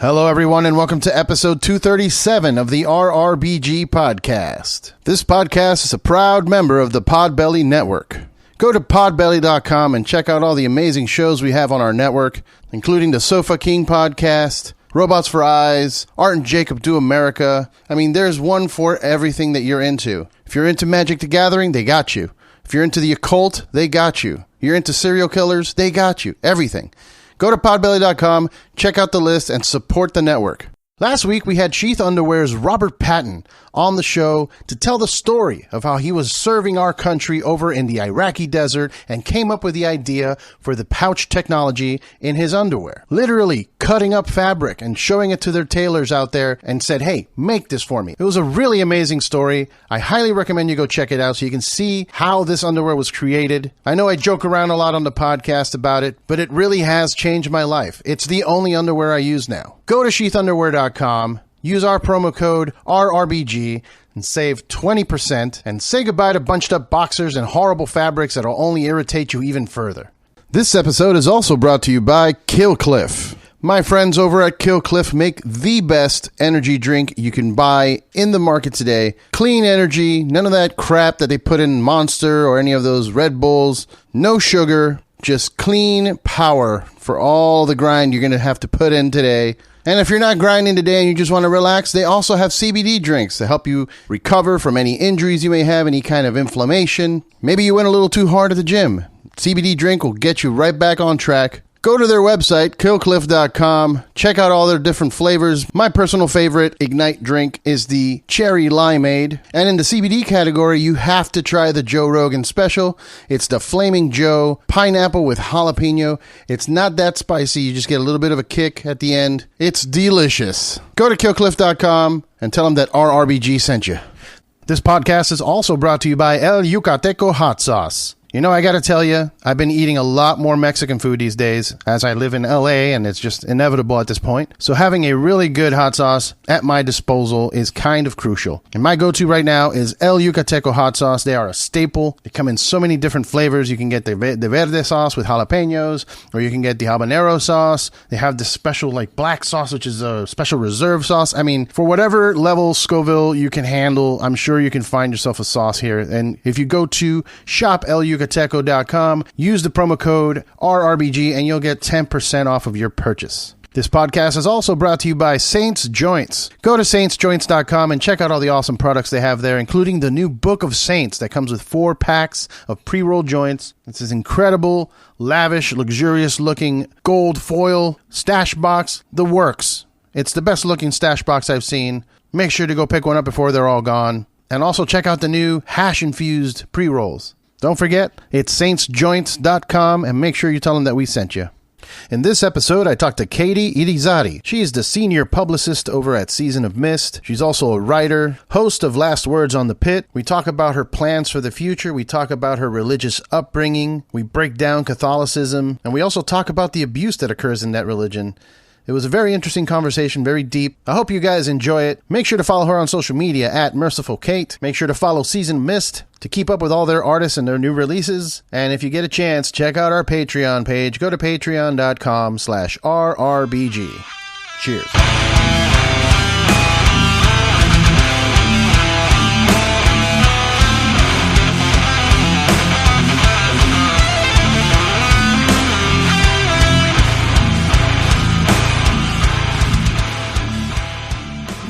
Hello, everyone, and welcome to episode 237 of the RRBG podcast. This podcast is a proud member of the Podbelly Network. Go to podbelly.com and check out all the amazing shows we have on our network, including the Sofa King podcast, Robots for Eyes, Art and Jacob Do America. I mean, there's one for everything that you're into. If you're into Magic the Gathering, they got you. If you're into the occult, they got you. You're into serial killers, they got you. Everything. Go to podbelly.com, check out the list, and support the network. Last week, we had Sheath Underwear's Robert Patton on the show to tell the story of how he was serving our country over in the Iraqi desert and came up with the idea for the pouch technology in his underwear. Literally cutting up fabric and showing it to their tailors out there and said, hey, make this for me. It was a really amazing story. I highly recommend you go check it out so you can see how this underwear was created. I know I joke around a lot on the podcast about it, but it really has changed my life. It's the only underwear I use now. Go to sheathunderwear.com. Use our promo code RRBG and save 20% and say goodbye to bunched up boxers and horrible fabrics that'll only irritate you even further. This episode is also brought to you by Killcliff. My friends over at Killcliff make the best energy drink you can buy in the market today. Clean energy, none of that crap that they put in Monster or any of those Red Bulls. No sugar, just clean power for all the grind you're going to have to put in today. And if you're not grinding today and you just want to relax, they also have CBD drinks to help you recover from any injuries you may have, any kind of inflammation. Maybe you went a little too hard at the gym. CBD drink will get you right back on track. Go to their website, killcliff.com. Check out all their different flavors. My personal favorite Ignite drink is the Cherry Limeade. And in the CBD category, you have to try the Joe Rogan Special. It's the Flaming Joe Pineapple with Jalapeno. It's not that spicy. You just get a little bit of a kick at the end. It's delicious. Go to killcliff.com and tell them that RRBG sent you. This podcast is also brought to you by El Yucateco Hot Sauce. You know, I gotta tell you, I've been eating a lot more Mexican food these days as I live in LA, and it's just inevitable at this point. So having a really good hot sauce at my disposal is kind of crucial. And my go-to right now is El Yucateco hot sauce. They are a staple. They come in so many different flavors. You can get the verde sauce with jalapenos, or you can get the habanero sauce. They have this special like black sauce, which is a special reserve sauce. I mean, for whatever level Scoville you can handle, I'm sure you can find yourself a sauce here. And if you go to shop Yucateco.com, use the promo code RRBG and you'll get 10% off of your purchase. This podcast is also brought to you by Saints Joints. Go to saintsjoints.com and check out all the awesome products they have there, including the new Book of Saints that comes with 4 packs of pre-rolled joints. It's this incredible, lavish, luxurious-looking gold foil stash box. The works. It's the best-looking stash box I've seen. Make sure to go pick one up before they're all gone. And also check out the new hash-infused pre-rolls. Don't forget, it's saintsjoints.com, and make sure you tell them that we sent you. In this episode, I talked to Katy Irizarry. She is the senior publicist over at Season of Mist. She's also a writer, host of Last Words on the Pit. We talk about her plans for the future. We talk about her religious upbringing. We break down Catholicism. And we also talk about the abuse that occurs in that religion. It was a very interesting conversation, very deep. I hope you guys enjoy it. Make sure to follow her on social media at Merciful Kate. Make sure to follow Season of Mist to keep up with all their artists and their new releases. And if you get a chance, check out our Patreon page. Go to patreon.com/RRBG. Cheers.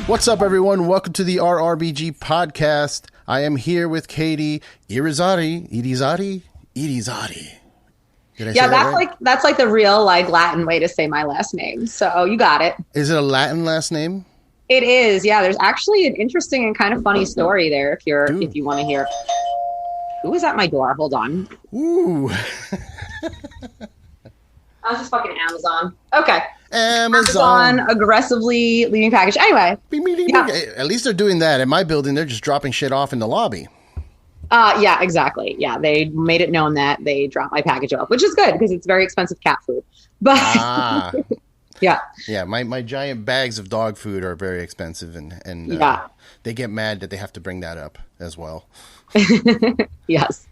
What's up, everyone? Welcome to the RRBG podcast. I am here with Katy Irizarry. Irizarry? Yeah, that's like the real Latin way to say my last name. So you got it. Is it a Latin last name? It is. Yeah, there's actually an interesting and kind of funny story there if you want to hear. Who is at my door? Hold on. Ooh. I was just fucking Amazon. Okay. Amazon aggressively leaving package. Anyway. Yeah. At least they're doing that. In my building, they're just dropping shit off in the lobby. Yeah, exactly. Yeah, they made it known that they dropped my package off, which is good because it's very expensive cat food. But yeah. Yeah, my giant bags of dog food are very expensive, and they get mad that they have to bring that up as well. Yes.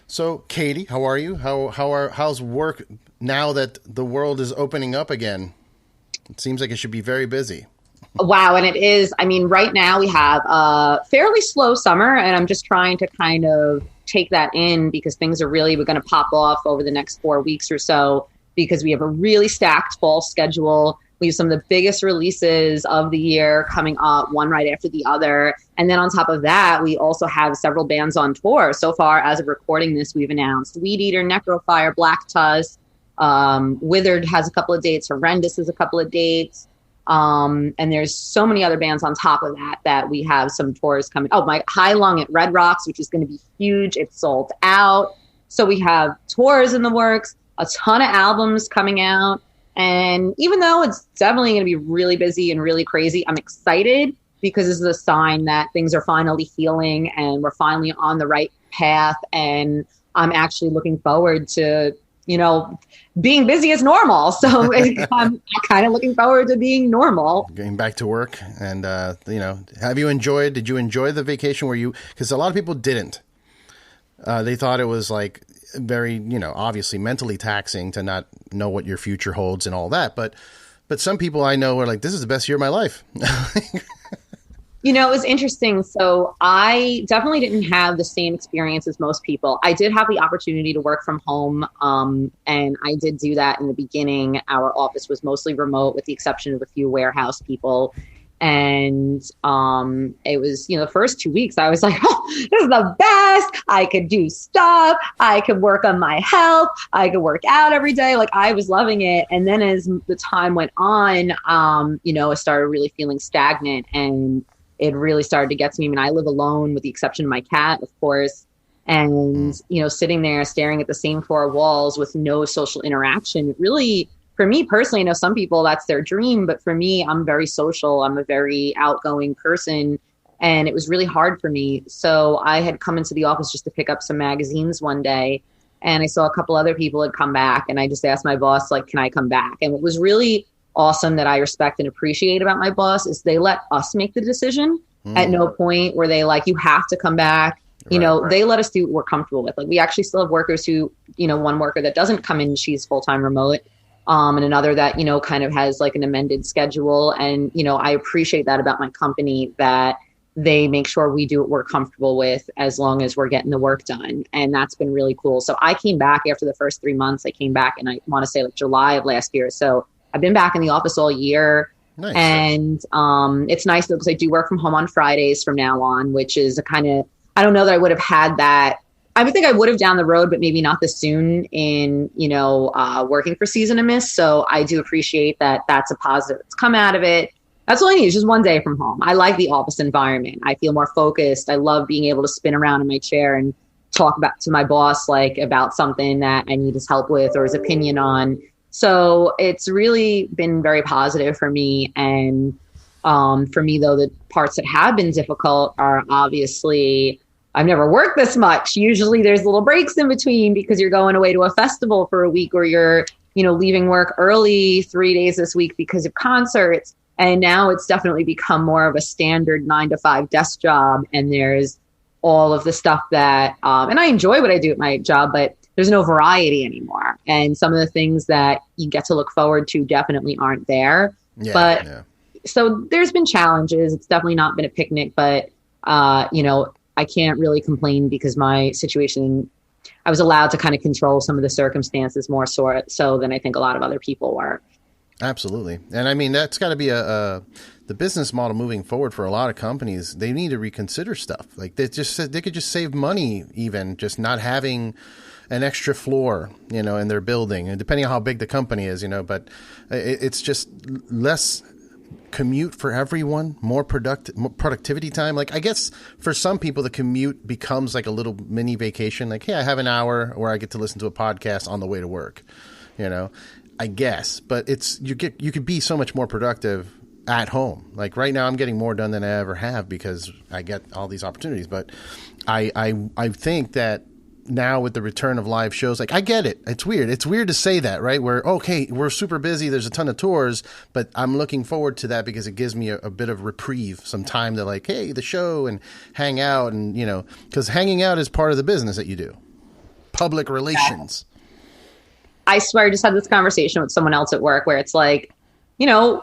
So, Katy, how are you? How's work now that the world is opening up again? It seems like it should be very busy. Wow. And it is, I mean, right now we have a fairly slow summer, and I'm just trying to kind of take that in because things are really going to pop off over the next 4 weeks or so, because we have a really stacked fall schedule. We have some of the biggest releases of the year coming up, one right after the other. And then on top of that, we also have several bands on tour. So far, as of recording this, we've announced Weed Eater, Necrofire, Black Tusk, Withered has a couple of dates, Horrendous has a couple of dates. And there's so many other bands on top of that we have some tours coming. Oh, my High Lung at Red Rocks, which is going to be huge. It's sold out. So we have tours in the works, a ton of albums coming out. And even though it's definitely going to be really busy and really crazy, I'm excited because this is a sign that things are finally healing and we're finally on the right path. And I'm actually looking forward to, being busy as normal. So I'm kind of looking forward to being normal. Getting back to work. And, did you enjoy the vacation because a lot of people didn't. They thought it was like very, obviously mentally taxing to not know what your future holds and all that. But some people I know are like, this is the best year of my life. It was interesting. So I definitely didn't have the same experience as most people. I did have the opportunity to work from home. And I did do that in the beginning. Our office was mostly remote with the exception of a few warehouse people. And it was, the first 2 weeks I was like, oh, this is the best. I could do stuff. I could work on my health. I could work out every day. Like I was loving it. And then as the time went on, I started really feeling stagnant, and it really started to get to me. I mean, I live alone with the exception of my cat, of course. And, sitting there staring at the same four walls with no social interaction, it really, for me personally, I know some people that's their dream, but for me, I'm very social. I'm a very outgoing person, and it was really hard for me. So I had come into the office just to pick up some magazines one day, and I saw a couple other people had come back, and I just asked my boss, like, can I come back? And it was really awesome that I respect and appreciate about my boss is they let us make the decision. At no point were they like, you have to come back. Right. They let us do what we're comfortable with. Like we actually still have workers who, one worker that doesn't come in, she's full-time remote. And another that, kind of has like an amended schedule. And, I appreciate that about my company, that they make sure we do what we're comfortable with as long as we're getting the work done. And that's been really cool. So I came back after the first 3 months. I came back, and I want to say like July of last year. So I've been back in the office all year. Nice. And it's nice though, because I do work from home on Fridays from now on, which is a kind of, I don't know that I would have had that. I would think I would have down the road, but maybe not this soon in, working for Season of Mist. So I do appreciate that that's a positive that's come out of it. That's all I need is just one day from home. I like the office environment. I feel more focused. I love being able to spin around in my chair and talk to my boss, like about something that I need his help with or his opinion on. So it's really been very positive for me. And for me, though, the parts that have been difficult are obviously, I've never worked this much. Usually there's little breaks in between because you're going away to a festival for a week, or you're, leaving work early 3 days this week because of concerts. And now it's definitely become more of a standard 9-to-5 desk job. And there's all of the stuff that, and I enjoy what I do at my job, but there's no variety anymore. And some of the things that you get to look forward to definitely aren't there. So there's been challenges. It's definitely not been a picnic, but, I can't really complain because my situation, I was allowed to kind of control some of the circumstances more so than I think a lot of other people were. Absolutely. And I mean, that's got to be the business model moving forward for a lot of companies. They need to reconsider stuff. Like they could just save money, even just not having an extra floor, in their building, and depending on how big the company is, but it's just less commute for everyone, more productivity time. Like I guess for some people, the commute becomes like a little mini vacation. Like, hey, I have an hour where I get to listen to a podcast on the way to work, I guess, but you could be so much more productive at home. Like right now I'm getting more done than I ever have because I get all these opportunities. But I think that now with the return of live shows, like I get it. It's weird. It's weird to say that, right? We're super busy. There's a ton of tours, but I'm looking forward to that because it gives me a bit of reprieve, some time to like, hey, the show and hang out and, because hanging out is part of the business that you do. Public relations. I swear I just had this conversation with someone else at work where it's like, you know,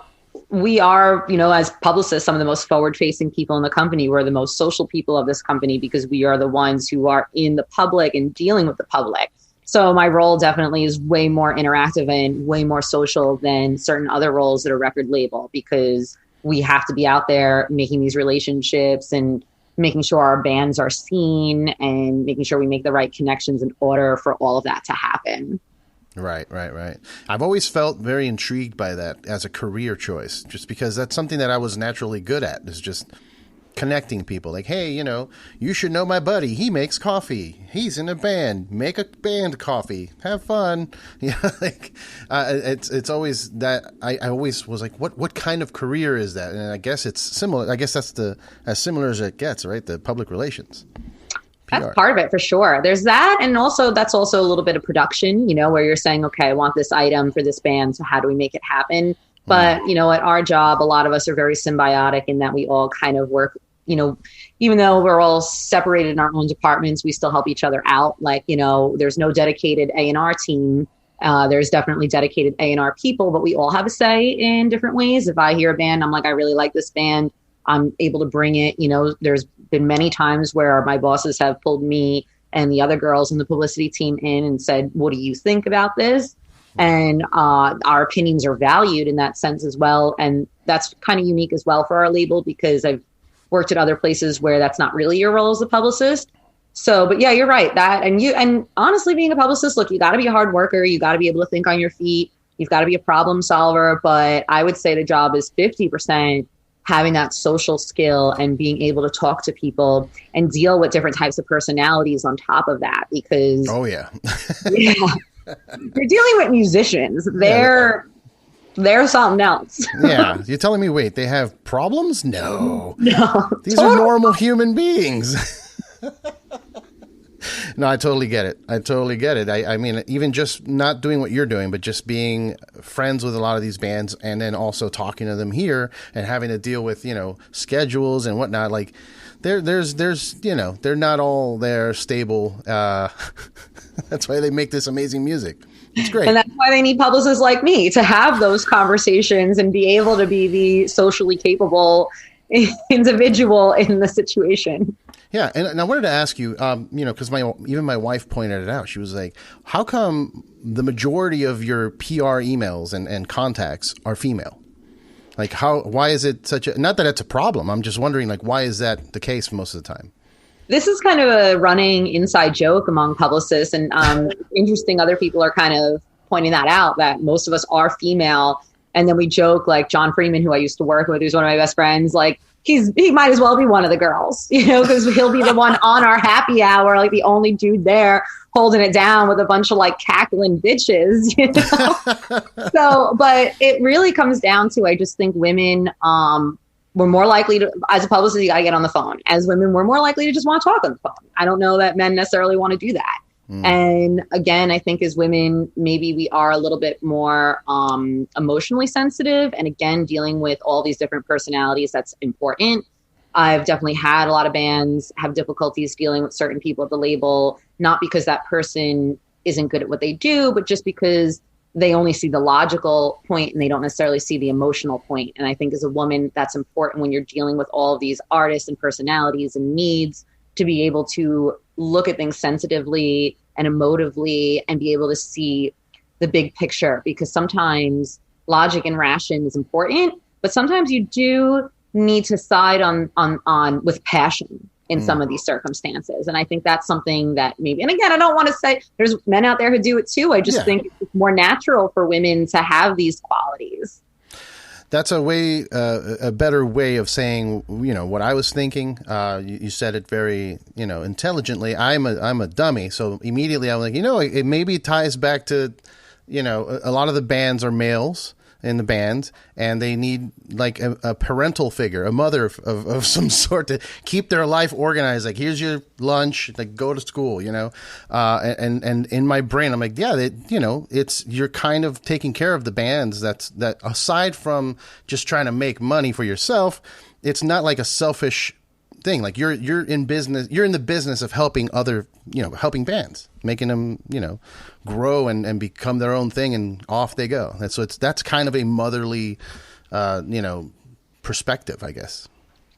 we are, you know, as publicists, some of the most forward-facing people in the company. We're the most social people of this company because we are the ones who are in the public and dealing with the public. So my role definitely is way more interactive and way more social than certain other roles at a record label, because we have to be out there making these relationships and making sure our bands are seen and making sure we make the right connections in order for all of that to happen. Right. I've always felt very intrigued by that as a career choice, just because that's something that I was naturally good at, is just connecting people. Like, hey, you know, you should know my buddy. He makes coffee. He's in a band. Make a band coffee. Have fun. You know, like, it's always that. I always was like, what kind of career is that? And I guess it's similar. I guess that's as similar as it gets, right? The public relations. PR. That's part of it for sure. There's that. And also that's also a little bit of production, you know, where you're saying, okay, I want this item for this band. So how do we make it happen? But, you know, at our job, a lot of us are very symbiotic in that we all kind of work, you know, even though we're all separated in our own departments, we still help each other out. Like, you know, there's no dedicated A&R team. There's definitely dedicated A&R people, but we all have a say in different ways. If I hear a band, I'm like, I really like this band, I'm able to bring it. You know, there's been many times where my bosses have pulled me and the other girls in the publicity team in and said, what do you think about this? And our opinions are valued in that sense as well. And that's kind of unique as well for our label, because I've worked at other places where that's not really your role as a publicist. So, but yeah, you're right. And honestly, being a publicist, look, you got to be a hard worker. You got to be able to think on your feet. You've got to be a problem solver. But I would say the job is 50% having that social skill and being able to talk to people and deal with different types of personalities on top of that. Because yeah, you're dealing with musicians. They're something else. Yeah. You're telling me, wait, they have problems? No. These are Totally. normal human beings. No, I totally get it. I mean, even just not doing what you're doing, but just being friends with a lot of these bands and then also talking to them here and having to deal with, you know, schedules and whatnot. Like there's, you know, they're not all there stable. That's why they make this amazing music. It's great. And that's why they need publicists like me to have those conversations and be able to be the socially capable individual in the situation. Yeah, and I wanted to ask you, you know, because even my wife pointed it out. She was like, how come the majority of your PR emails and contacts are female? Like, why is it such a, not that it's a problem, I'm just wondering, like, why is that the case most of the time? This is kind of a running inside joke among publicists, and interesting, other people are kind of pointing that out, that most of us are female. And then we joke, like John Freeman, who I used to work with, who's one of my best friends, like, he might as well be one of the girls, you know, because he'll be the one on our happy hour, like the only dude there holding it down with a bunch of like cackling bitches, you know? So, but it really comes down to, I just think women, we're more likely to, as a publicist, you got to get on the phone. As women, we're more likely to just want to talk on the phone. I don't know that men necessarily want to do that. And again, I think as women, maybe we are a little bit more emotionally sensitive. And again, dealing with all these different personalities, that's important. I've definitely had a lot of bands have difficulties dealing with certain people at the label, not because that person isn't good at what they do, but just because they only see the logical point and they don't necessarily see the emotional point. And I think as a woman, that's important when you're dealing with all of these artists and personalities and needs, to be able to look at things sensitively and emotively and be able to see the big picture, because sometimes logic and ration is important, but sometimes you do need to side on with passion in some of these circumstances. And I think that's something that maybe, and again, I don't want to say there's men out there who do it too. I just think it's more natural for women to have these qualities. That's a better way of saying, you know, what I was thinking. You said it very, you know, intelligently. I'm a dummy. So immediately I'm like, you know, it maybe ties back to, you know, a lot of the bands are males in the band and they need like a parental figure, a mother of some sort to keep their life organized. Like, here's your lunch, like go to school, you know? And in my brain, I'm like, yeah, you know, you're kind of taking care of the bands. That aside from just trying to make money for yourself, it's not like a selfish thing. Like you're in business, you're in the business of helping helping bands, making them, grow and become their own thing, and off they go. And so that's kind of a motherly, perspective, I guess.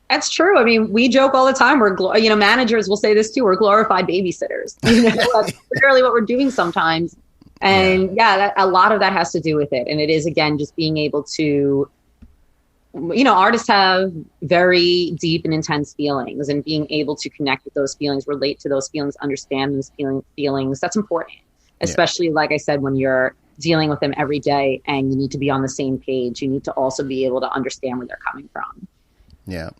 That's true. I mean, we joke all the time. We're, managers will say this too. We're glorified babysitters. That's literally what we're doing sometimes. And a lot of that has to do with it. And it is, again, just being able to, artists have very deep and intense feelings, and being able to connect with those feelings, relate to those feelings, understand those feelings. That's important, especially, like I said, when you're dealing with them every day and you need to be on the same page. You need to also be able to understand where they're coming from. Yeah.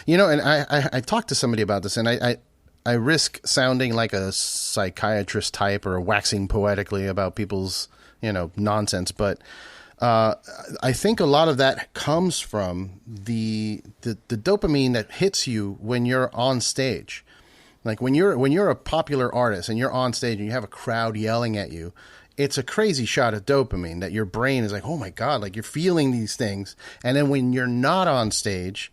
And I talked to somebody about this, and I risk sounding like a psychiatrist type or waxing poetically about people's, nonsense. But I think a lot of that comes from the dopamine that hits you when you're on stage. Like when you're a popular artist and you're on stage and you have a crowd yelling at you, it's a crazy shot of dopamine that your brain is like, oh my God, like you're feeling these things. And then when you're not on stage,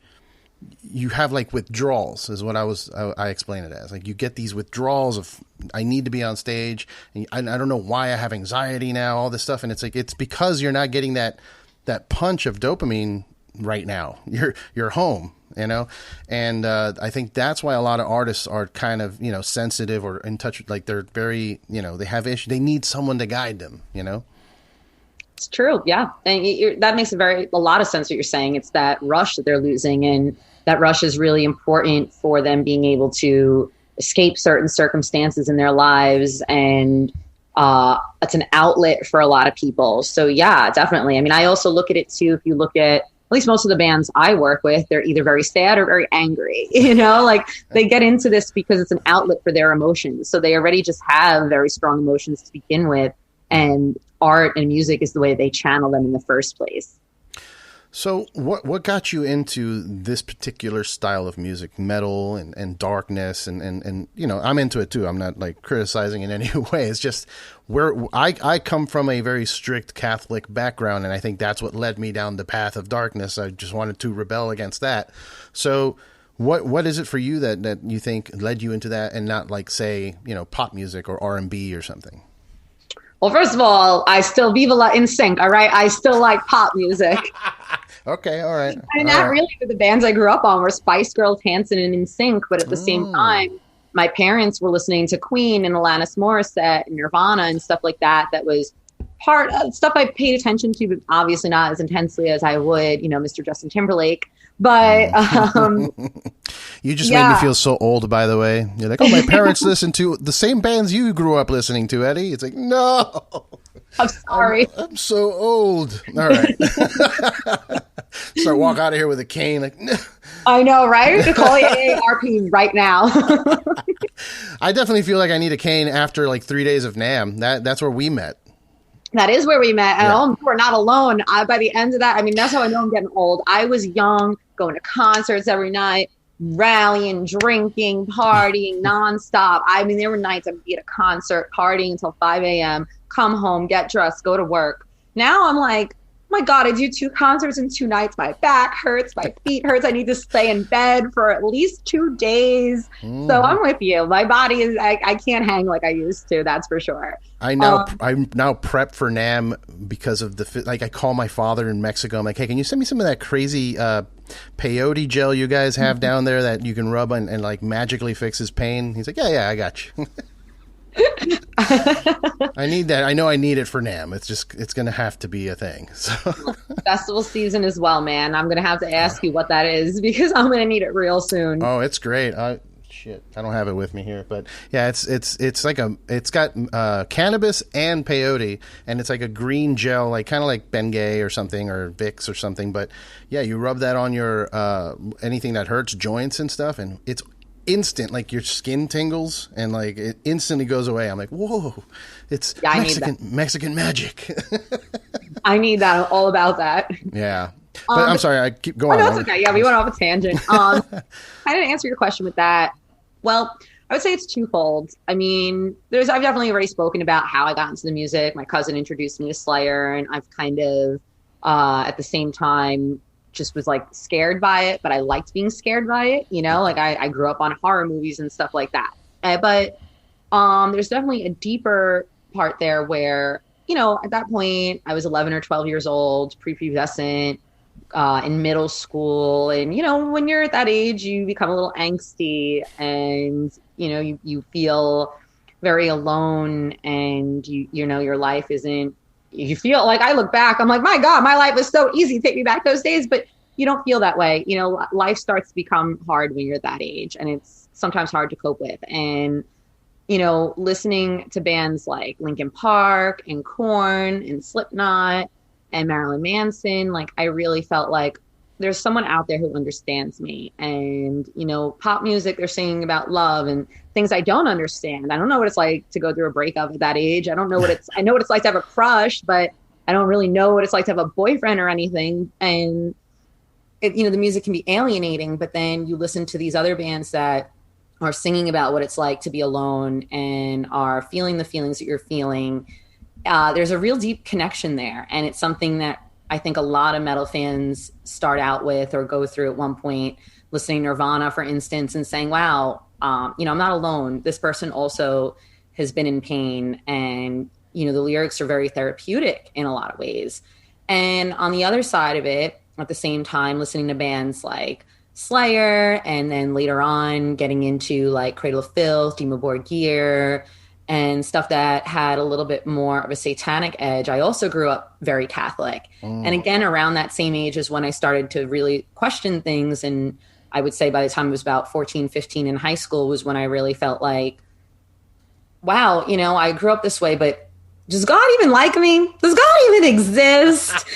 you have like withdrawals, is what I explain it as. Like you get these withdrawals of, I need to be on stage, and I don't know why I have anxiety now, all this stuff. And it's like, it's because you're not getting that punch of dopamine right now. You're home, and I think that's why a lot of artists are kind of, sensitive or in touch with, like they're very, they have issues. They need someone to guide them, It's true. Yeah. And that makes a lot of sense what you're saying. It's that rush that they're losing, and that rush is really important for them being able to escape certain circumstances in their lives. And it's an outlet for a lot of people. So yeah, definitely. I mean, I also look at it too. If you look at least most of the bands I work with, they're either very sad or very angry, like they get into this because it's an outlet for their emotions. So they already just have very strong emotions to begin with. And art and music is the way they channel them in the first place. So what got you into this particular style of music, metal and darkness and I'm into it too. I'm not like criticizing in any way. It's just where I come from a very strict Catholic background, and I think that's what led me down the path of darkness. I just wanted to rebel against that. So what is it for you that you think led you into that, and not like, say, pop music or R&B or something? Well, first of all, I still Viva La In Sync, all right? I still like pop music. Okay, all right. And not really for the bands I grew up on were Spice Girls, Hanson, and In Sync, but at the same time, my parents were listening to Queen and Alanis Morissette and Nirvana and stuff like that. That was part of stuff I paid attention to, but obviously not as intensely as I would, Mr. Justin Timberlake. But you just made me feel so old, by the way. You're like, oh, my parents listened to the same bands you grew up listening to, Eddie. It's like, no. I'm sorry. I'm so old. All right. Start walk out of here with a cane. Like, no. I know, right? To call AARP right now. I definitely feel like I need a cane after like 3 days of NAMM. That's where we met. That is where we met. And we're not alone. By the end of that, I mean, that's how I know I'm getting old. I was young, going to concerts every night, rallying, drinking, partying nonstop. I mean, there were nights I'd be at a concert, partying until 5 a.m., come home, get dressed, go to work. Now I'm like, my God, I do 2 concerts in 2 nights. My back hurts. My feet hurts. I need to stay in bed for at least 2 days. So I'm with you. My body is, I can't hang like I used to. That's for sure. I now prep for NAMM because of I call my father in Mexico. I'm like, hey, can you send me some of that crazy peyote gel you guys have down there that you can rub and like magically fix his pain? He's like, yeah, I got you. I need that. I know I need it for NAMM. It's going to have to be a thing. So. Festival season as well, man. I'm going to have to ask you what that is, because I'm going to need it real soon. Oh, it's great. Shit, I don't have it with me here, but yeah, it's like it's got cannabis and peyote, and it's like a green gel, like kind of like Bengay or something, or Vicks or something. But yeah, you rub that on your anything that hurts, joints and stuff, and it's instant, like your skin tingles and like it instantly goes away. I'm like, whoa, it's Mexican magic. I need that. All about that. Yeah. But I'm sorry, I keep going. No, it's okay. Yeah, we went off a tangent. I didn't answer your question with that. Well, I would say it's twofold. I mean, I've definitely already spoken about how I got into the music. My cousin introduced me to Slayer, and I've kind of, at the same time, just was like scared by it, but I liked being scared by it. You know, like I grew up on horror movies and stuff like that. But there's definitely a deeper part there where, you know, at that point I was 11 or 12 years old, prepubescent, in middle school. And, you know, when you're at that age, you become a little angsty and, you know, you feel very alone and you know, your life isn't, you feel like, I look back, I'm like, my God, my life was so easy. Take me back those days. But you don't feel that way. You know, life starts to become hard when you're that age, and it's sometimes hard to cope with. And, you know, listening to bands like Linkin Park and Korn and Slipknot and Marilyn Manson, like I really felt like there's someone out there who understands me. And, you know, pop music, they're singing about love and things I don't understand. I don't know what it's like to go through a breakup at that age. I don't know I know what it's like to have a crush, but I don't really know what it's like to have a boyfriend or anything. And, you know, the music can be alienating, but then you listen to these other bands that are singing about what it's like to be alone and are feeling the feelings that you're feeling. There's a real deep connection there. And it's something that I think a lot of metal fans start out with or go through at one point, listening to Nirvana, for instance, and saying, wow, you know, I'm not alone. This person also has been in pain. And, you know, the lyrics are very therapeutic in a lot of ways. And on the other side of it, at the same time, listening to bands like Slayer, and then later on getting into like Cradle of Filth, Dimmu Borgir, and stuff that had a little bit more of a satanic edge. I also grew up very Catholic. And again, around that same age is when I started to really question things. And I would say by the time I was about 14, 15 in high school was when I really felt like, wow, you know, I grew up this way, but does God even like me? Does God even exist?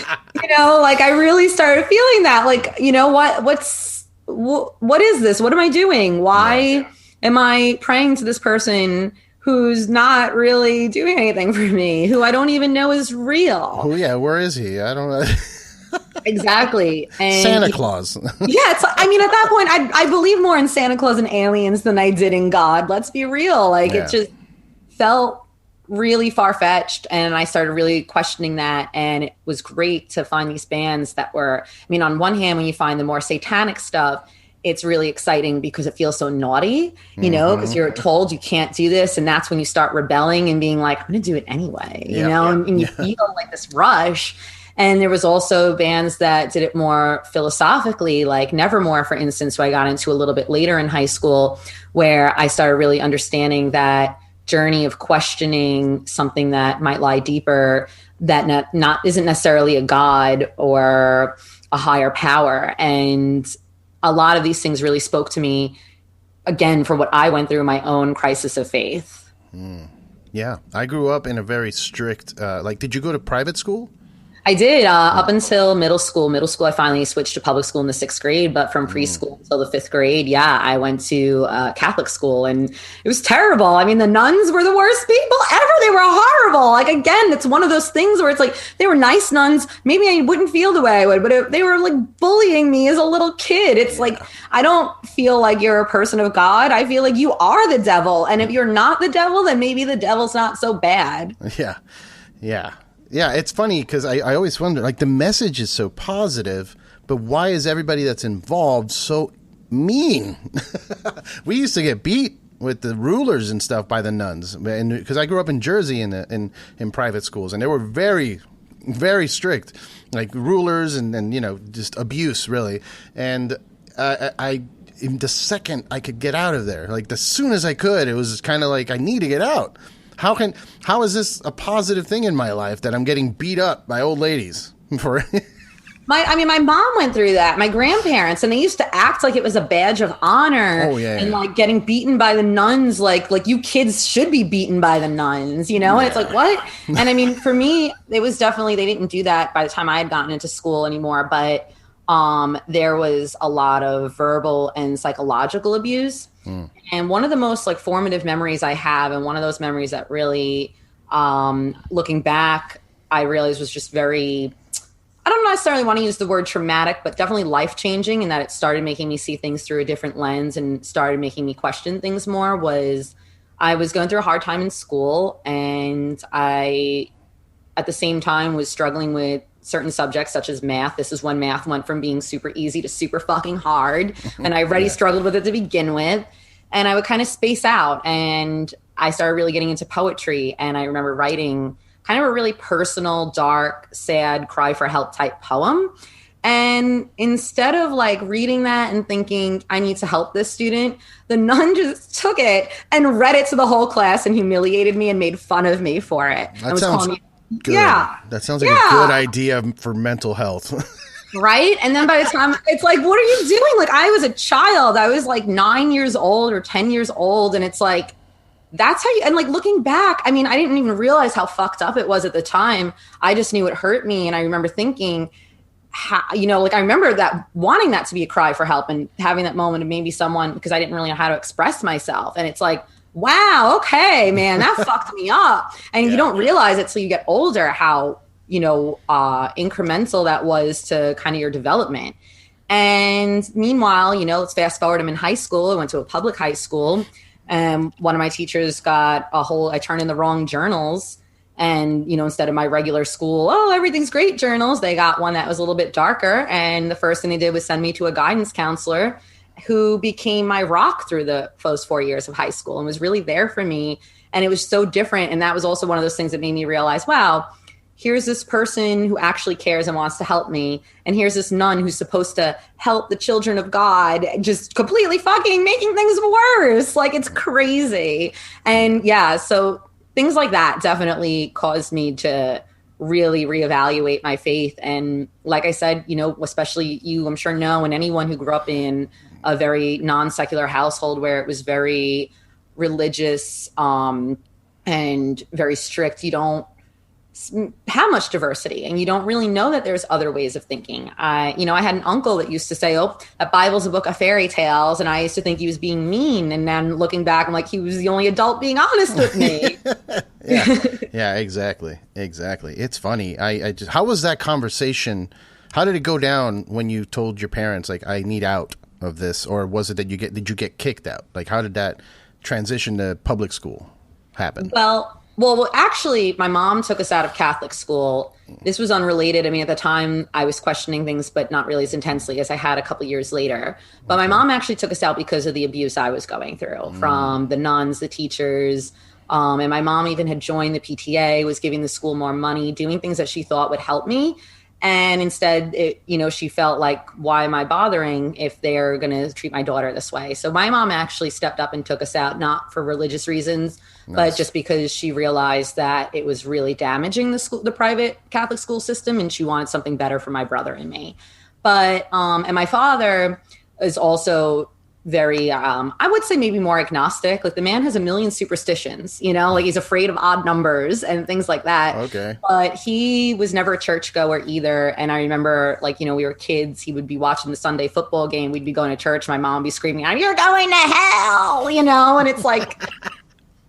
You know, like I really started feeling that, like, you know, what is this? What am I doing? Why am I praying to this person who's not really doing anything for me, who I don't even know is real? Oh yeah, where is he? I don't know. Exactly. And Santa Claus. Yeah, I mean, at that point, I believe more in Santa Claus and aliens than I did in God. Let's be real. Like it just felt really far-fetched, and I started really questioning that. And it was great to find these bands that were, I mean, on one hand, when you find the more satanic stuff, it's really exciting because it feels so naughty, you know, because you're told you can't do this. And that's when you start rebelling and being like, I'm going to do it anyway, you know, and you feel like this rush. And there was also bands that did it more philosophically, like Nevermore, for instance, who I got into a little bit later in high school, where I started really understanding that journey of questioning something that might lie deeper, that isn't necessarily a God or a higher power. And a lot of these things really spoke to me, again, for what I went through, my own crisis of faith. Yeah. I grew up in a very strict, did you go to private school? I did up until middle school. Middle school, I finally switched to public school in the 6th grade, but from preschool until the 5th grade, I went to Catholic school, and it was terrible. I mean, the nuns were the worst people ever. They were horrible. Like, again, it's one of those things where it's like, they were nice nuns. Maybe I wouldn't feel the way I would, but they were like bullying me as a little kid. It's like, I don't feel like you're a person of God. I feel like you are the devil. And if you're not the devil, then maybe the devil's not so bad. Yeah. Yeah. Yeah, it's funny because I always wonder, like, the message is so positive, but why is everybody that's involved so mean? We used to get beat with the rulers and stuff by the nuns, because I grew up in Jersey in private schools, and they were very, very strict, like rulers and you know, just abuse, really. And I in the second I could get out of there, like as soon as I could, it was kind of like, I need to get out. How is this a positive thing in my life that I'm getting beat up by old ladies for? My mom went through that. My grandparents, and they used to act like it was a badge of honor. Oh, yeah, and like getting beaten by the nuns, like you kids should be beaten by the nuns, you know? Yeah. And it's like, what? And I mean, for me, it was definitely, they didn't do that by the time I had gotten into school anymore, but there was a lot of verbal and psychological abuse. And one of the most like formative memories I have, and one of those memories that really, looking back, I realized was just very, I don't necessarily want to use the word traumatic, but definitely life-changing, in that it started making me see things through a different lens and started making me question things more. Was I was going through a hard time in school, and I, at the same time, was struggling with certain subjects such as math. This is when math went from being super easy to super fucking hard. And I already struggled with it to begin with. And I would kind of space out, and I started really getting into poetry. And I remember writing kind of a really personal, dark, sad, cry for help type poem. And instead of like reading that and thinking, I need to help this student, the nun just took it and read it to the whole class and humiliated me and made fun of me for it. That sounds good. Yeah. That sounds like a good idea for mental health. Right? And then by the time it's like, what are you doing? Like, I was a child. I was like 9 years old or 10 years old. And it's like, that's how you, and like looking back, I mean, I didn't even realize how fucked up it was at the time. I just knew it hurt me. And I remember thinking, you know, like I remember that wanting that to be a cry for help and having that moment of maybe someone, because I didn't really know how to express myself. And it's like, wow, okay, man, that fucked me up. And you don't realize it till you get older, how, you know, incremental that was to kind of your development. And meanwhile, you know, let's fast forward, I'm in high school. I went to a public high school. And one of my teachers got I turned in the wrong journals. And, you know, instead of my regular school, everything's great journals, they got one that was a little bit darker. And the first thing they did was send me to a guidance counselor who became my rock through the first 4 years of high school and was really there for me. And it was so different. And that was also one of those things that made me realize, wow, here's this person who actually cares and wants to help me. And here's this nun who's supposed to help the children of God, just completely fucking making things worse. Like, it's crazy. And yeah, so things like that definitely caused me to really reevaluate my faith. And like I said, you know, especially you, I'm sure know, and anyone who grew up in a very non-secular household where it was very religious and very strict, you don't have much diversity, and you don't really know that there's other ways of thinking. I had an uncle that used to say, that Bible's a book of fairy tales. And I used to think he was being mean. And then looking back, I'm like, he was the only adult being honest with me. Yeah, exactly. It's funny. How was that conversation? How did it go down when you told your parents, like, I need out of this? Or was it that did you get kicked out? Like, how did that transition to public school happen? Well, actually, my mom took us out of Catholic school. This was unrelated. I mean, at the time, I was questioning things, but not really as intensely as I had a couple years later. But my mom actually took us out because of the abuse I was going through from the nuns, the teachers. And my mom even had joined the PTA, was giving the school more money, doing things that she thought would help me. And instead, she felt like, why am I bothering if they're going to treat my daughter this way? So my mom actually stepped up and took us out, not for religious reasons, but just because she realized that it was really damaging the private Catholic school system, and she wanted something better for my brother and me. But, and my father is also very, I would say maybe more agnostic. Like, the man has a million superstitions, like he's afraid of odd numbers and things like that. Okay. But he was never a churchgoer either. And I remember, we were kids, he would be watching the Sunday football game. We'd be going to church. My mom would be screaming, "You're going to hell," and it's like,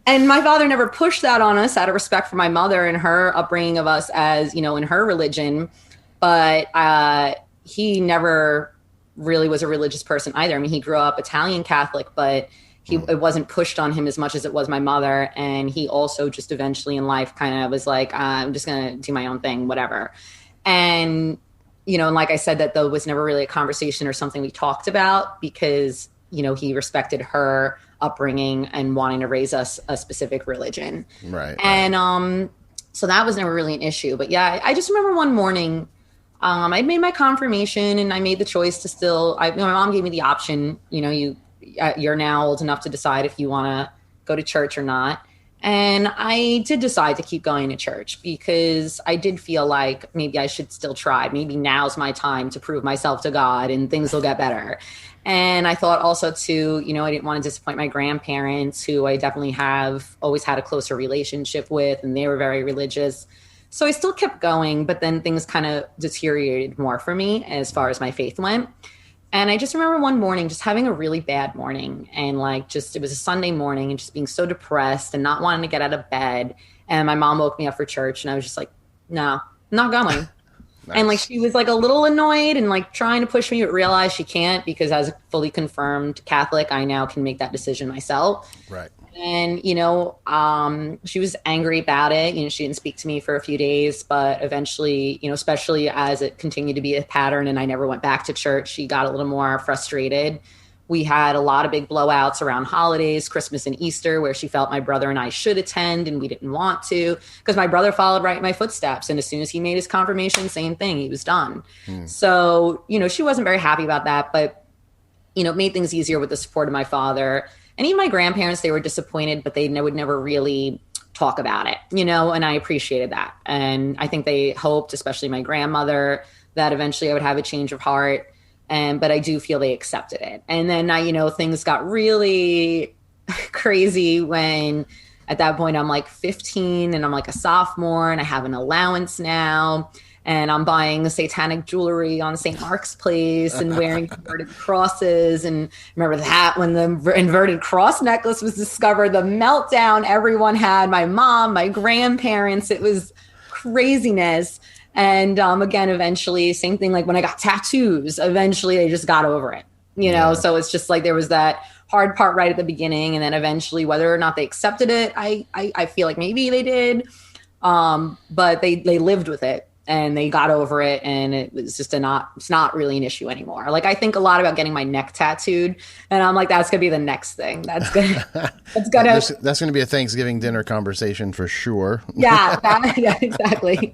and my father never pushed that on us out of respect for my mother and her upbringing of us as, in her religion. But he never really was a religious person either. I mean, he grew up Italian Catholic, but it wasn't pushed on him as much as it was my mother. And he also just eventually in life kind of was like, I'm just going to do my own thing, whatever. And, and like I said, that though was never really a conversation or something we talked about because, he respected her upbringing and wanting to raise us a specific religion. Right. And so that was never really an issue. But yeah, I just remember one morning, I made my confirmation and I made the choice to still, my mom gave me the option, you're now old enough to decide if you want to go to church or not. And I did decide to keep going to church because I did feel like maybe I should still try. Maybe now's my time to prove myself to God and things will get better. And I thought also too, I didn't want to disappoint my grandparents, who I definitely have always had a closer relationship with, and they were very religious. So I still kept going, but then things kind of deteriorated more for me as far as my faith went. And I just remember one morning just having a really bad morning, and it was a Sunday morning and just being so depressed and not wanting to get out of bed. And my mom woke me up for church and I was just like, no, I'm not going. Nice. And she was a little annoyed and trying to push me, but realized she can't, because as a fully confirmed Catholic, I now can make that decision myself. Right. And, she was angry about it. She didn't speak to me for a few days, but eventually, especially as it continued to be a pattern and I never went back to church, she got a little more frustrated. We had a lot of big blowouts around holidays, Christmas and Easter, where she felt my brother and I should attend and we didn't want to, because my brother followed right in my footsteps. And as soon as he made his confirmation, same thing, he was done. So, she wasn't very happy about that, but, it made things easier with the support of my father. And even my grandparents, they were disappointed, but they would never really talk about it, and I appreciated that. And I think they hoped, especially my grandmother, that eventually I would have a change of heart. But I do feel they accepted it. And then, things got really crazy when at that point I'm like 15 and I'm like a sophomore and I have an allowance now. And I'm buying satanic jewelry on St. Mark's Place and wearing inverted crosses. And remember that when the inverted cross necklace was discovered, the meltdown everyone had, my mom, my grandparents, it was craziness. And again, eventually, same thing like when I got tattoos, eventually they just got over it, So it's just like there was that hard part right at the beginning. And then eventually, whether or not they accepted it, I feel like maybe they did. But they lived with it. And they got over it, and it was just it's not really an issue anymore. Like I think a lot about getting my neck tattooed, and I'm like, that's gonna be the next thing. That's gonna be a Thanksgiving dinner conversation for sure. Yeah, exactly.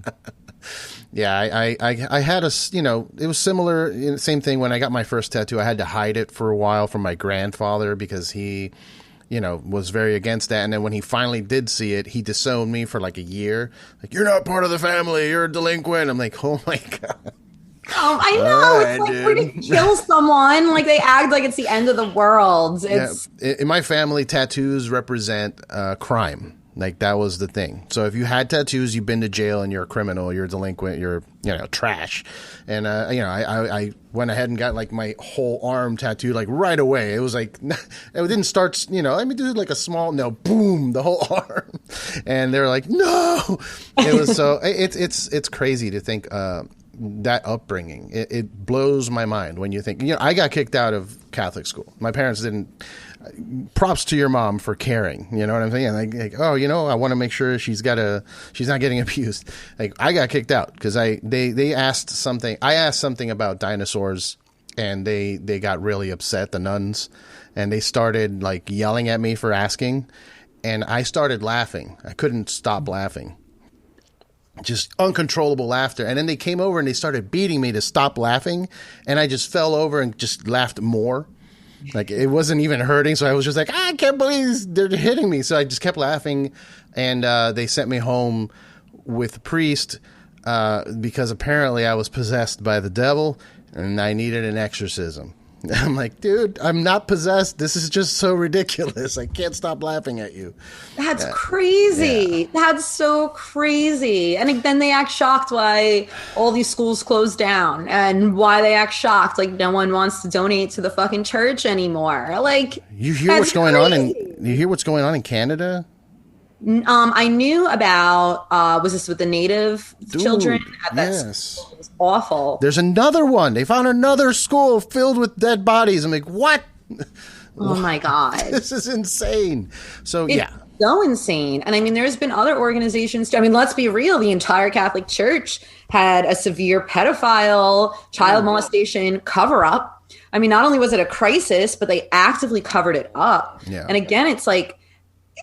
Yeah, I had it was similar, same thing when I got my first tattoo. I had to hide it for a while from my grandfather because he, was very against that. And then when he finally did see it, he disowned me for like a year. Like, you're not part of the family. You're a delinquent. I'm like, oh my God. I know. It's like we're going to kill someone. Like they act like it's the end of the world. In my family, tattoos represent crime. Like that was the thing. So if you had tattoos, you've been to jail and you're a criminal, you're a delinquent, you're, trash. And, I went ahead and got like my whole arm tattooed like right away. It was like, it didn't start, let me do like a small, no, boom, the whole arm. And they're like, no, it was so, it's crazy to think, that upbringing. It blows my mind when you think, I got kicked out of Catholic school. My parents didn't. Props to your mom for caring. You know what I'm saying? Like I want to make sure she's not getting abused. Like I got kicked out because they asked something. I asked something about dinosaurs, and they got really upset, the nuns, and they started like yelling at me for asking, and I started laughing. I couldn't stop laughing. Just uncontrollable laughter. And then they came over and they started beating me to stop laughing, and I just fell over and just laughed more. Like it wasn't even hurting, so I was just like, I can't believe they're hitting me. So I just kept laughing, and they sent me home with a priest because apparently I was possessed by the devil and I needed an exorcism. I'm like, dude, I'm not possessed. This is just so ridiculous. I can't stop laughing at you. That's crazy. Yeah. That's so crazy. And then they act shocked why all these schools closed down, and why they act shocked like no one wants to donate to the fucking church anymore. Like you hear what's going on in Canada? I knew about was this with the native children at that school? It was awful. There's another one. They found another school filled with dead bodies. I'm like, what? Oh my God. This is insane. So it's so insane. And I mean, there's been other organizations. I mean, let's be real. The entire Catholic Church had a severe pedophile child molestation cover up. I mean, not only was it a crisis, but they actively covered it up. Yeah. And again, it's like,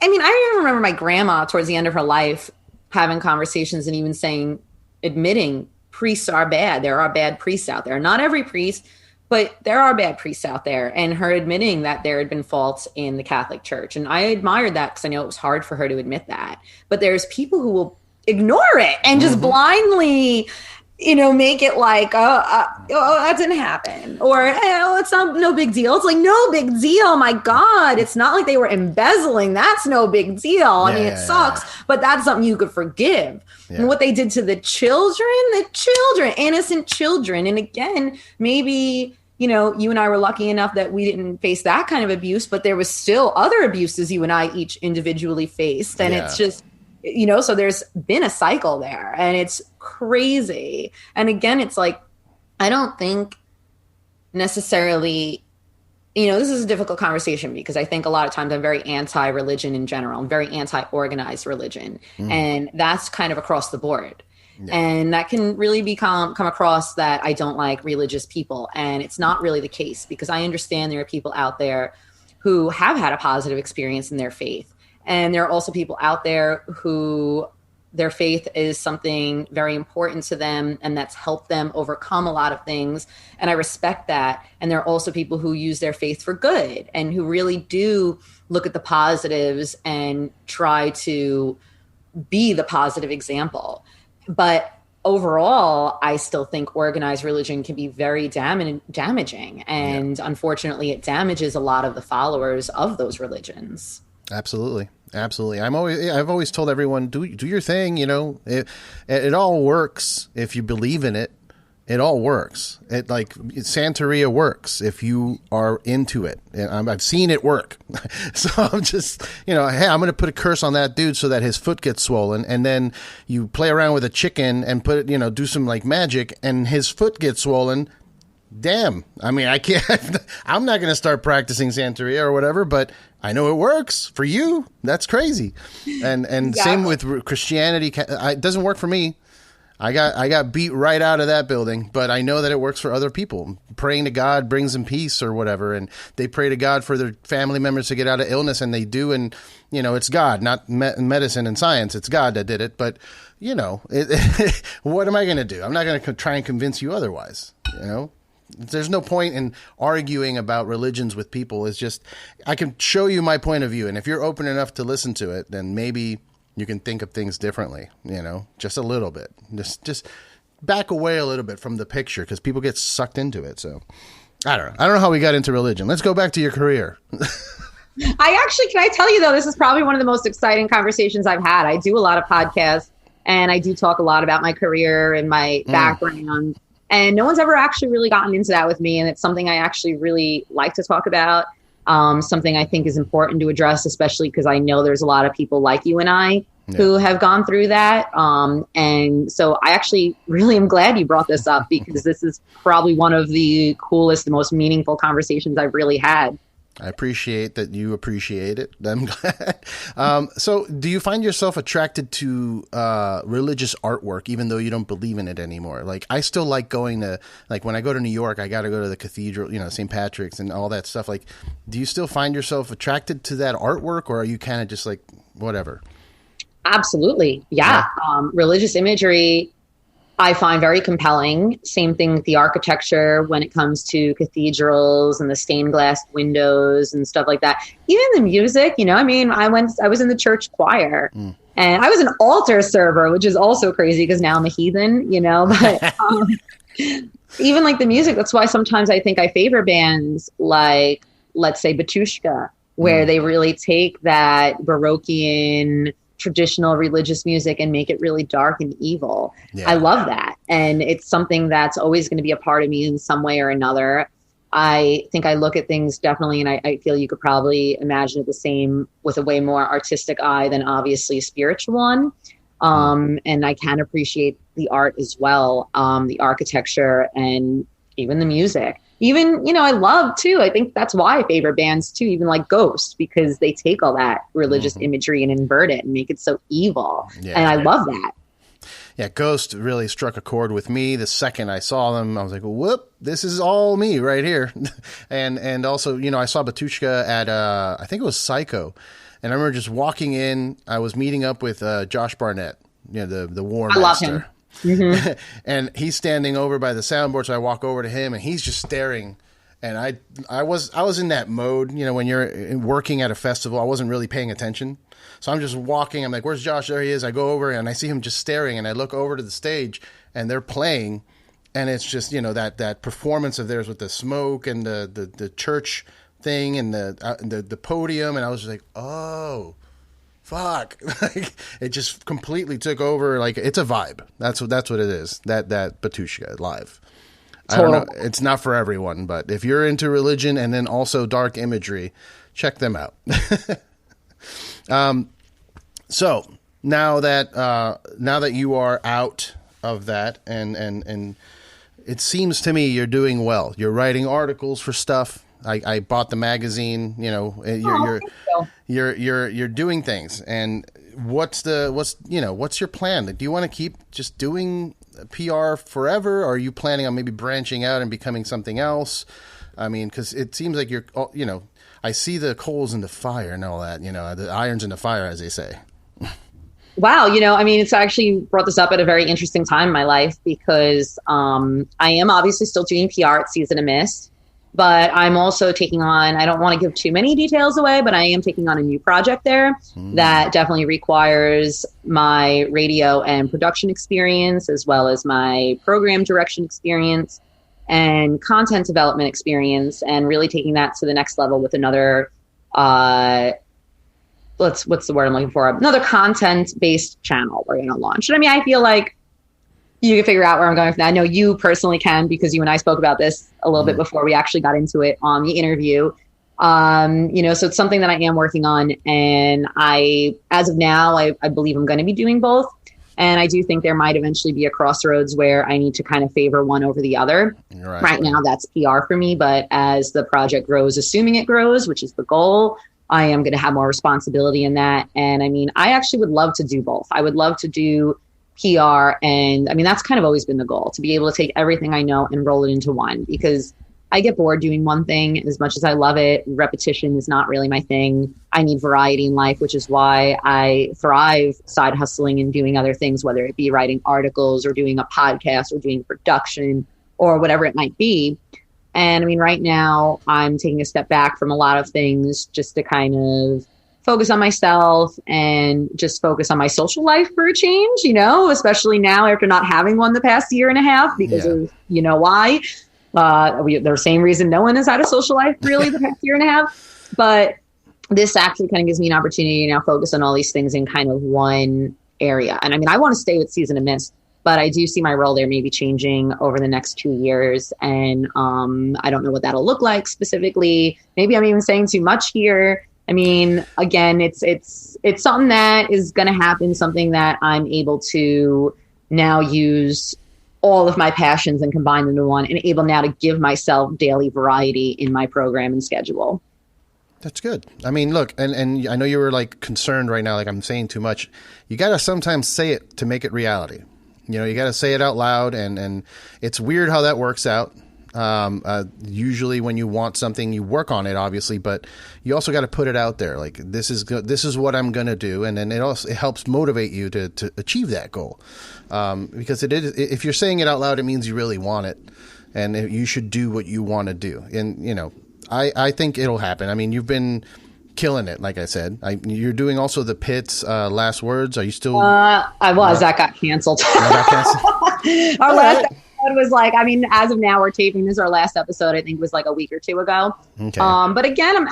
I mean, I even remember my grandma towards the end of her life having conversations and even admitting priests are bad. There are bad priests out there. Not every priest, but there are bad priests out there. And her admitting that there had been faults in the Catholic Church. And I admired that because I know it was hard for her to admit that. But there's people who will ignore it and just blindly make it like, that didn't happen. Or, it's no big deal. It's like, no big deal. My God, it's not like they were embezzling. That's no big deal. I mean, it sucks, but that's something you could forgive. Yeah. And what they did to the children, innocent children. And again, maybe, you and I were lucky enough that we didn't face that kind of abuse, but there was still other abuses you and I each individually faced. And it's just, so there's been a cycle there, and it's crazy. And again, it's like, I don't think necessarily this is a difficult conversation because I think a lot of times I'm very anti-religion in general. I'm very anti-organized religion. And that's kind of across the board. Yeah. And that can really come across that I don't like religious people. And it's not really the case, because I understand there are people out there who have had a positive experience in their faith. And there are also people out there who their faith is something very important to them, and that's helped them overcome a lot of things. And I respect that. And there are also people who use their faith for good and who really do look at the positives and try to be the positive example. But overall, I still think organized religion can be very damaging. And unfortunately, it damages a lot of the followers of those religions. Absolutely. Absolutely. I've always told everyone, do your thing. It all works if you believe in it. It all works. Santeria works if you are into it. And I've seen it work. So I'm just, hey, I'm going to put a curse on that dude so that his foot gets swollen. And then you play around with a chicken and put it, do some magic, and his foot gets swollen. Damn. I mean, I can't, I'm not going to start practicing Santeria or whatever, but I know it works for you. That's crazy. And same with Christianity. It doesn't work for me. I got beat right out of that building, but I know that it works for other people. Praying to God brings them peace or whatever. And they pray to God for their family members to get out of illness, and they do. And, it's God, not medicine and science. It's God that did it. But, what am I going to do? I'm not going to try and convince you otherwise, There's no point in arguing about religions with people. It's just, I can show you my point of view. And if you're open enough to listen to it, then maybe you can think of things differently, just a little bit. Just back away a little bit from the picture, because people get sucked into it. So I don't know how we got into religion. Let's go back to your career. Can I tell you though, this is probably one of the most exciting conversations I've had. I do a lot of podcasts, and I do talk a lot about my career and my background. And no one's ever actually really gotten into that with me. And it's something I actually really like to talk about. Something I think is important to address, especially because I know there's a lot of people like you and I who have gone through that. And so I actually really am glad you brought this up, because this is probably one of the coolest, the most meaningful conversations I've really had. I appreciate that you appreciate it. I'm glad. So do you find yourself attracted to religious artwork, even though you don't believe in it anymore? I still like going to, when I go to New York, I got to go to the cathedral, St. Patrick's and all that stuff. Do you still find yourself attracted to that artwork, or are you kind of just whatever? Absolutely. Yeah. Religious imagery, I find very compelling. Same thing with the architecture when it comes to cathedrals and the stained glass windows and stuff like that. Even the music, I was in the church choir and I was an altar server, which is also crazy because now I'm a heathen, but even the music, that's why sometimes I think I favor bands like, let's say, Batushka, where they really take that Baroquean traditional religious music and make it really dark and evil. I love that. And it's something that's always going to be a part of me in some way or another. I think I look at things differently, and I feel you could probably imagine it the same, with a way more artistic eye than obviously a spiritual one. And I can appreciate the art as well, the architecture and even the music. Even, I love too, I think that's why I favor bands too, even like Ghost, because they take all that religious imagery and invert it and make it so evil. And I love that. Yeah, Ghost really struck a chord with me. The second I saw them, I was like, whoop, this is all me right here. and also, I saw Batushka at, I think it was Psycho. And I remember just walking in, I was meeting up with Josh Barnett, the War Master. I love him. Mm-hmm. And he's standing over by the soundboard, so I walk over to him, and he's just staring. And I was in that mode, when you're working at a festival, I wasn't really paying attention. So I'm just walking. I'm like, "Where's Josh?" There he is. I go over and I see him just staring, and I look over to the stage, and they're playing, and it's just that performance of theirs with the smoke and the church thing and the podium, and I was just like, oh. Fuck! It just completely took over. It's a vibe. That's what it is. That Batushka live. I don't know. It's not for everyone, but if you're into religion and then also dark imagery, check them out. So now that you are out of that, and it seems to me you're doing well. You're writing articles for stuff. I bought the magazine. You know, you're doing things. And what's your plan? Do you want to keep just doing PR forever? Or are you planning on maybe branching out and becoming something else? I mean, because it seems like you're, I see the coals in the fire and all that, the irons in the fire, as they say. Wow. It's actually brought this up at a very interesting time in my life because I am obviously still doing PR at Season of Mist, but I'm also taking on, I don't want to give too many details away, but I am taking on a new project there that definitely requires my radio and production experience, as well as my program direction experience and content development experience, and really taking that to the next level with another, what's the word I'm looking for? Another content-based channel we're going to launch. And I feel like you can figure out where I'm going from that. I know you personally can, because you and I spoke about this a little bit before we actually got into it on the interview. So it's something that I am working on. And as of now, I believe I'm going to be doing both. And I do think there might eventually be a crossroads where I need to kind of favor one over the other. Right now, that's PR for me. But as the project grows, assuming it grows, which is the goal, I am going to have more responsibility in that. And I actually would love to do both. I would love to do PR. And that's kind of always been the goal, to be able to take everything I know and roll it into one, because I get bored doing one thing as much as I love it. Repetition is not really my thing. I need variety in life, which is why I thrive side hustling and doing other things, whether it be writing articles or doing a podcast or doing production or whatever it might be. And right now I'm taking a step back from a lot of things just to kind of focus on myself and just focus on my social life for a change, especially now after not having one the past year and a half because of, why. The same reason no one has had a social life really the past year and a half. But this actually kind of gives me an opportunity to now focus on all these things in kind of one area. And I want to stay with Season of Mist, but I do see my role there maybe changing over the next 2 years. And I don't know what that'll look like specifically. Maybe I'm even saying too much here. Again, it's something that is going to happen, something that I'm able to now use all of my passions and combine them into one, and able now to give myself daily variety in my program and schedule. That's good. Look, and I know you were concerned right now, I'm saying too much. You got to sometimes say it to make it reality. You got to say it out loud, and it's weird how that works out. Usually when you want something, you work on it, obviously, but you also got to put it out there. This is what I'm going to do. And then it helps motivate you to achieve that goal. Because if you're saying it out loud, it means you really want it, and you should do what you want to do. And, I think it'll happen. You've been killing it. Like I said, you're doing also the Pits, Last Words. Are you still? I was, that got canceled. Our last episode was as of now, we're taping this. Our last episode, I think, was a week or two ago. Okay. But again,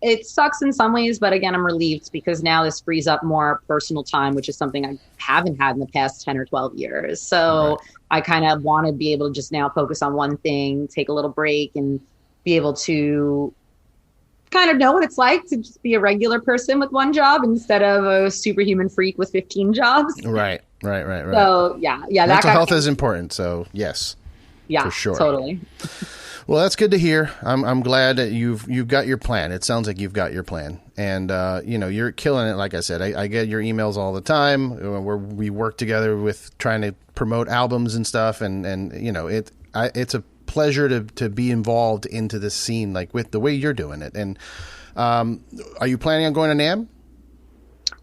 it sucks in some ways, but again, I'm relieved because now this frees up more personal time, which is something I haven't had in the past 10 or 12 years. So right. I kind of want to be able to just now focus on one thing, take a little break, and be able to kind of know what it's like to just be a regular person with one job instead of a superhuman freak with 15 jobs. Right. So yeah. Mental health is important. So yes, for sure. Totally. Well, that's good to hear. I'm glad that you've got your plan. It sounds like you've got your plan, and you're killing it. Like I said, I get your emails all the time where we work together with trying to promote albums and stuff, and it's a pleasure to be involved into this scene, with the way you're doing it. And are you planning on going to NAMM?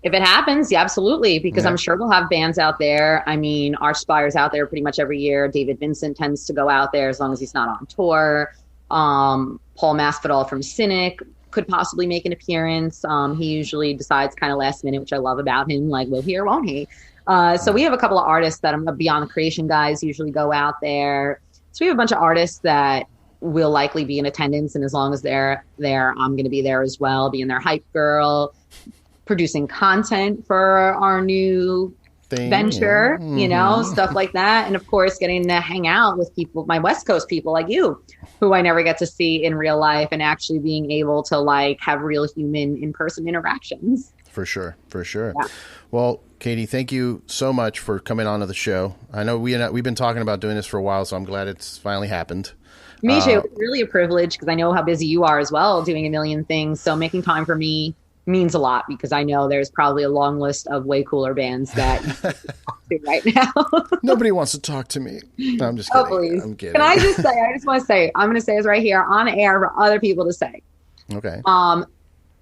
If it happens, yeah, absolutely. Because I'm sure we'll have bands out there. Our Spire's out there pretty much every year. David Vincent tends to go out there as long as he's not on tour. Paul Masvidal from Cynic could possibly make an appearance. He usually decides kind of last minute, which I love about him. Will he or won't he? So we have a couple of artists that Beyond the Creation guys usually go out there. So we have a bunch of artists that will likely be in attendance. And as long as they're there, I'm going to be there as well, being their hype girl, producing content for our new venture, stuff like that. And of course, getting to hang out with people, my West Coast people like you, who I never get to see in real life, and actually being able to have real human in-person interactions. For sure. Yeah. Well, Katy, thank you so much for coming on to the show. I know we've been talking about doing this for a while, so I'm glad it's finally happened. Me too. It's really a privilege because I know how busy you are as well, doing a million things. So making time for me means a lot because I know there's probably a long list of way cooler bands that you can talk to right now. Nobody wants to talk to me. No, I'm just kidding. Please. I'm kidding. Can I just say, I'm going to say this right here on air for other people to say. Okay.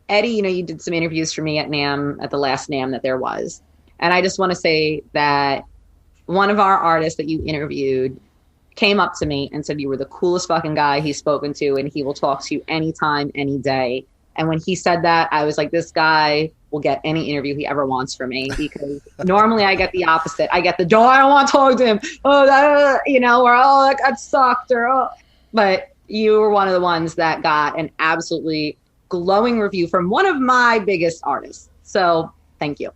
Eddie, you did some interviews for me at NAMM, at the last NAMM that there was. And I just want to say that one of our artists that you interviewed came up to me and said you were the coolest fucking guy he's spoken to, and he will talk to you anytime, any day. And when he said that, I was like, this guy will get any interview he ever wants from me, because normally I get the opposite. I get I don't want to talk to him. Oh, that, or, that sucked. But you were one of the ones that got an absolutely glowing review from one of my biggest artists. So thank you.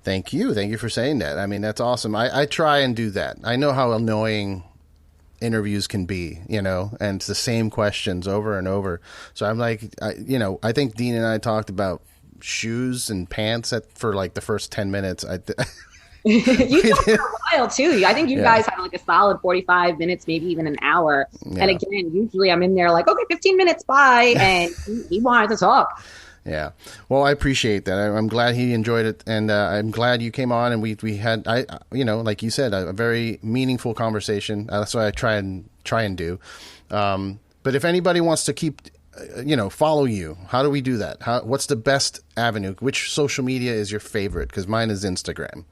Thank you. Thank you for saying that. I mean, that's awesome. I try and do that. I know how annoying interviews can be, and it's the same questions over and over. So I'm like, I think Dean and I talked about shoes and pants for like the first 10 minutes. You talked for a while too. I think you guys have like a solid 45 minutes, maybe even an hour. Yeah. And again, usually I'm in there like, okay, 15 minutes, bye. And he wanted to talk. Yeah. Well, I appreciate that. I'm glad he enjoyed it. And I'm glad you came on and we had, like you said, a very meaningful conversation. That's what I try and do. But if anybody wants to keep, follow you, how do we do that? What's the best avenue? Which social media is your favorite? Because mine is Instagram.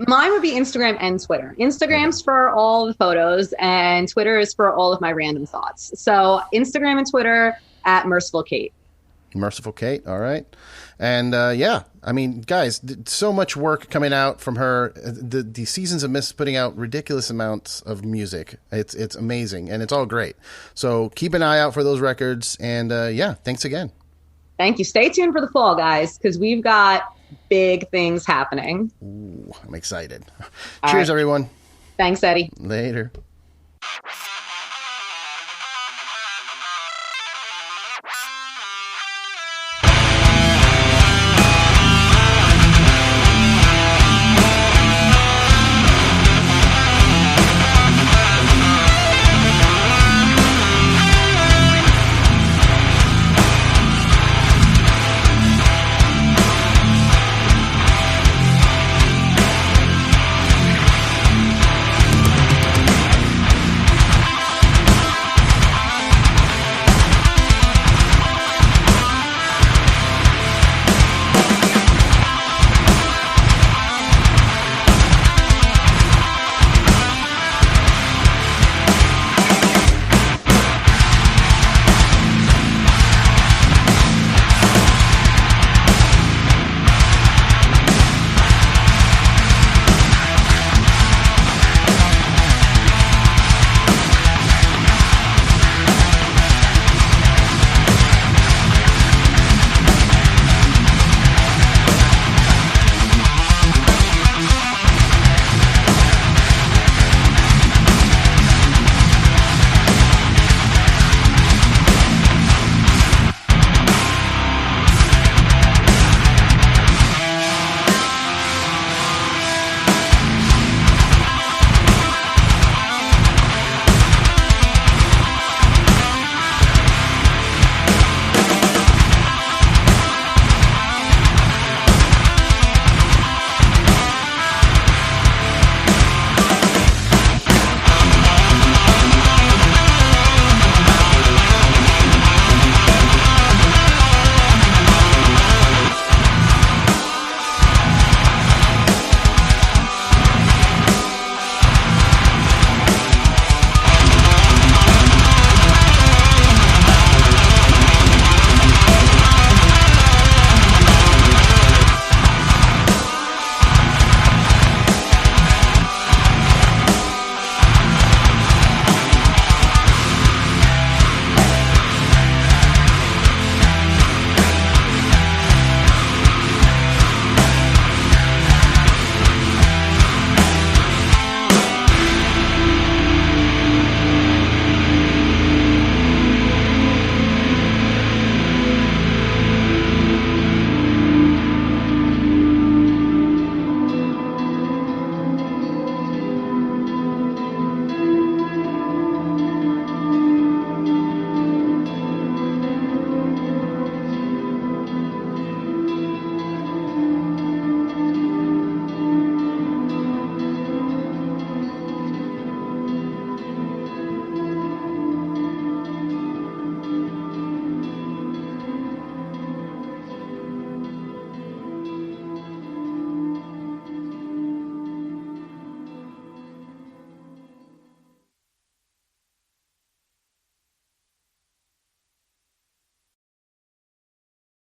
Mine would be Instagram and Twitter. Instagram's for all the photos and Twitter is for all of my random thoughts. So Instagram and Twitter at Merciful Kate. Merciful Kate. All right. And I mean, guys, so much work coming out from her. The seasons of Miss putting out ridiculous amounts of music. It's amazing and it's all great. So keep an eye out for those records. And thanks again. Thank you. Stay tuned for the fall, guys, because we've got big things happening. Ooh, I'm excited. Cheers, everyone. Thanks, Eddie. Later.